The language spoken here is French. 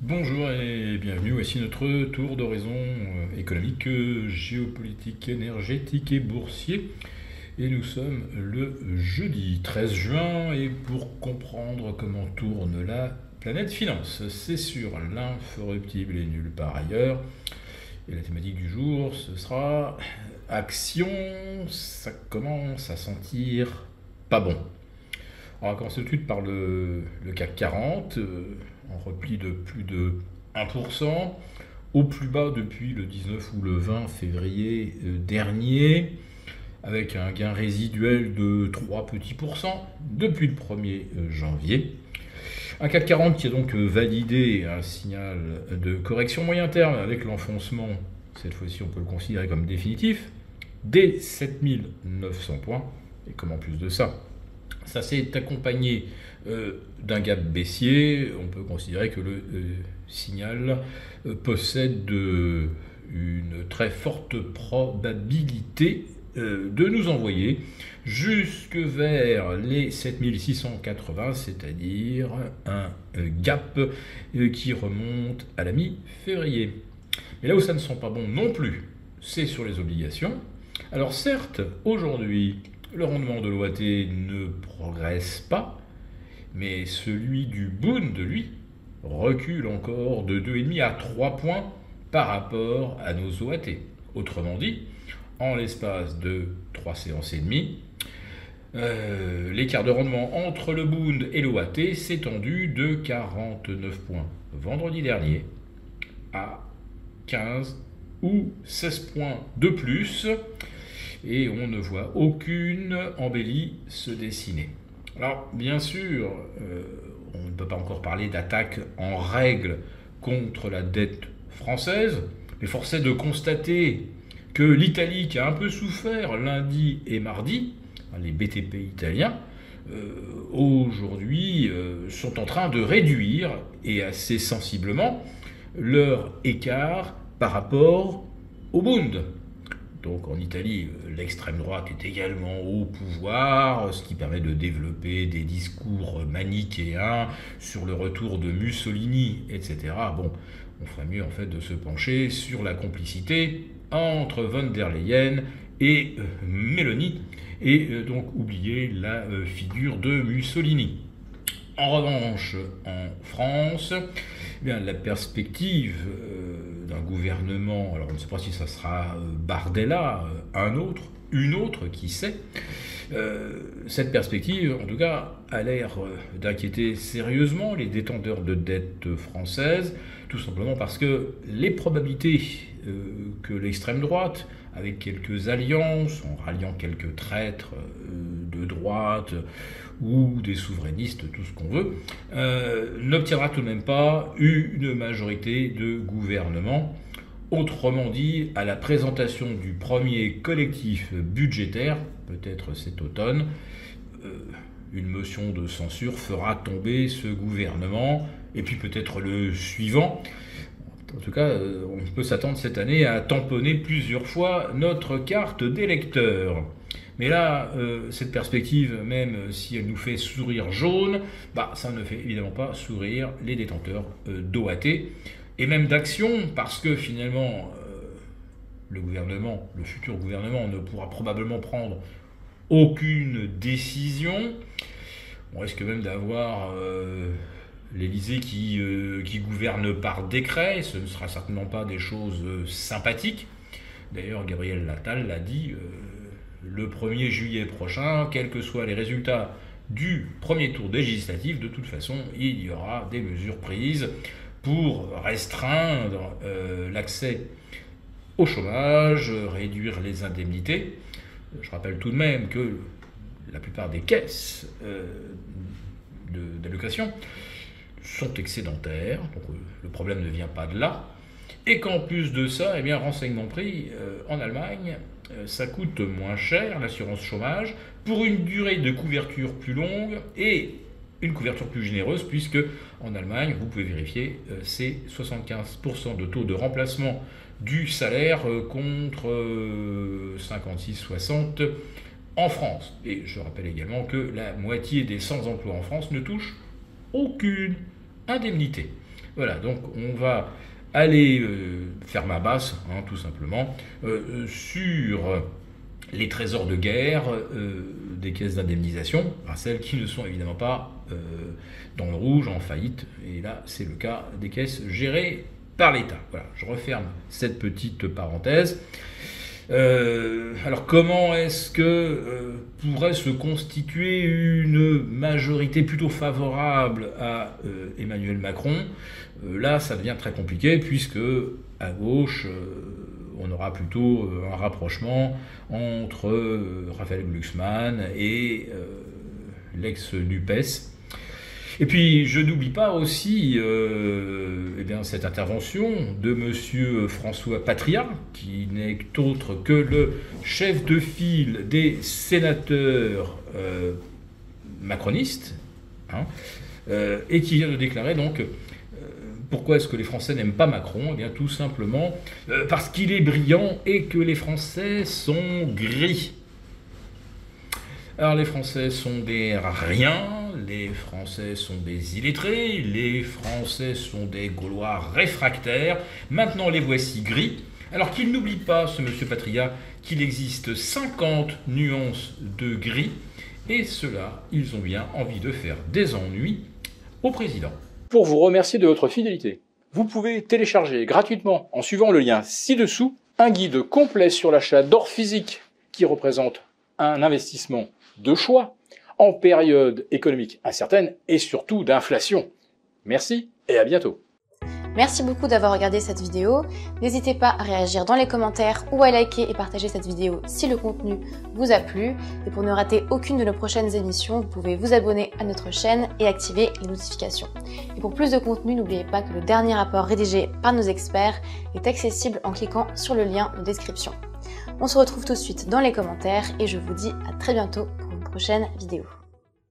Bonjour et bienvenue, voici notre tour d'horizon économique, géopolitique, énergétique et boursier. Et nous sommes le jeudi 13 juin et pour comprendre comment tourne la planète finance, c'est sur l'incorruptible et nulle part ailleurs. Et la thématique du jour, ce sera action, ça commence à sentir pas bon. On va commencer tout de suite par le CAC 40, en repli de plus de 1%, au plus bas depuis le 19 ou le 20 février dernier, avec un gain résiduel de 3 petits pourcents depuis le 1er janvier. Un CAC 40 qui a donc validé un signal de correction moyen terme avec l'enfoncement, cette fois-ci on peut le considérer comme définitif, des 7900 points. Et comme en plus de ça, ça s'est accompagné d'un gap baissier. On peut considérer que le signal possède une très forte probabilité de nous envoyer jusque vers les 7680, c'est-à-dire un gap qui remonte à la mi-février. Mais là où ça ne sent pas bon non plus, c'est sur les obligations. Alors certes, aujourd'hui, le rendement de l'OAT ne progresse pas, mais celui du Bund, lui, recule encore de 2,5 à 3 points par rapport à nos OAT. Autrement dit, en l'espace de 3 séances et demie, l'écart de rendement entre le Bund et l'OAT s'est tendu de 49 points vendredi dernier à 15 ou 16 points de plus. Et on ne voit aucune embellie se dessiner. Alors, bien sûr, on ne peut pas encore parler d'attaque en règle contre la dette française, mais force est de constater que l'Italie, qui a un peu souffert lundi et mardi, les BTP italiens, aujourd'hui sont en train de réduire, et assez sensiblement, leur écart par rapport au Bund. Donc en Italie, l'extrême droite est également au pouvoir, ce qui permet de développer des discours manichéens sur le retour de Mussolini, etc. Bon, on ferait mieux en fait de se pencher sur la complicité entre von der Leyen et Meloni, et donc oublier la figure de Mussolini. En revanche, en France, eh bien, la perspective d'un gouvernement, alors on ne sait pas si ça sera Bardella, un autre, une autre, qui sait, cette perspective, en tout cas, a l'air d'inquiéter sérieusement les détenteurs de dettes françaises, tout simplement parce que les probabilités que l'extrême droite, avec quelques alliances, en ralliant quelques traîtres de droite ou des souverainistes, tout ce qu'on veut, n'obtiendra tout de même pas une majorité de gouvernement. Autrement dit, à la présentation du premier collectif budgétaire, peut-être cet automne, une motion de censure fera tomber ce gouvernement, et puis peut-être le suivant. En tout cas, on peut s'attendre cette année à tamponner plusieurs fois notre carte d'électeur. Mais là, cette perspective, même si elle nous fait sourire jaune, ça ne fait évidemment pas sourire les détenteurs d'OAT et même d'actions, parce que finalement, le gouvernement, le futur gouvernement, ne pourra probablement prendre aucune décision. On risque même d'avoir l'Élysée qui gouverne par décret. Ce ne sera certainement pas des choses sympathiques. D'ailleurs, Gabriel Attal l'a dit, le 1er juillet prochain, quels que soient les résultats du premier tour législatif, de toute façon, il y aura des mesures prises pour restreindre l'accès au chômage, réduire les indemnités. Je rappelle tout de même que la plupart des caisses d'allocation sont excédentaires, donc le problème ne vient pas de là, et qu'en plus de ça, renseignement pris, en Allemagne, ça coûte moins cher, l'assurance chômage, pour une durée de couverture plus longue et une couverture plus généreuse, puisque en Allemagne, vous pouvez vérifier, c'est 75% de taux de remplacement du salaire contre 56-60 en France. Et je rappelle également que la moitié des sans-emploi en France ne touchent aucune indemnité. Voilà, donc on va aller faire ma basse, hein, tout simplement, sur les trésors de guerre des caisses d'indemnisation, celles qui ne sont évidemment pas dans le rouge, en faillite, et là c'est le cas des caisses gérées par l'État. Voilà, je referme cette petite parenthèse. Alors comment est-ce que pourrait se constituer une majorité plutôt favorable à Emmanuel Macron? Là, ça devient très compliqué puisque à gauche, on aura plutôt un rapprochement entre Raphaël Glucksmann et l'ex-NUPES. Et puis, je n'oublie pas aussi cette intervention de M. François Patriat, qui n'est autre que le chef de file des sénateurs macronistes, hein, et qui vient de déclarer donc pourquoi est-ce que les Français n'aiment pas Macron? Eh bien, tout simplement parce qu'il est brillant et que les Français sont gris. Alors les Français sont des riens, les Français sont des illettrés, les Français sont des Gaulois réfractaires, maintenant les voici gris. Alors qu'il n'oublie pas, ce monsieur Patriat, qu'il existe 50 nuances de gris, et ceux-là, ils ont bien envie de faire des ennuis au président. Pour vous remercier de votre fidélité, vous pouvez télécharger gratuitement, en suivant le lien ci-dessous, un guide complet sur l'achat d'or physique qui représente un investissement de choix en période économique incertaine et surtout d'inflation. Merci et à bientôt. Merci beaucoup d'avoir regardé cette vidéo. N'hésitez pas à réagir dans les commentaires ou à liker et partager cette vidéo si le contenu vous a plu. Et pour ne rater aucune de nos prochaines émissions, vous pouvez vous abonner à notre chaîne et activer les notifications. Et pour plus de contenu, n'oubliez pas que le dernier rapport rédigé par nos experts est accessible en cliquant sur le lien de description. On se retrouve tout de suite dans les commentaires et je vous dis à très bientôt pour une prochaine vidéo.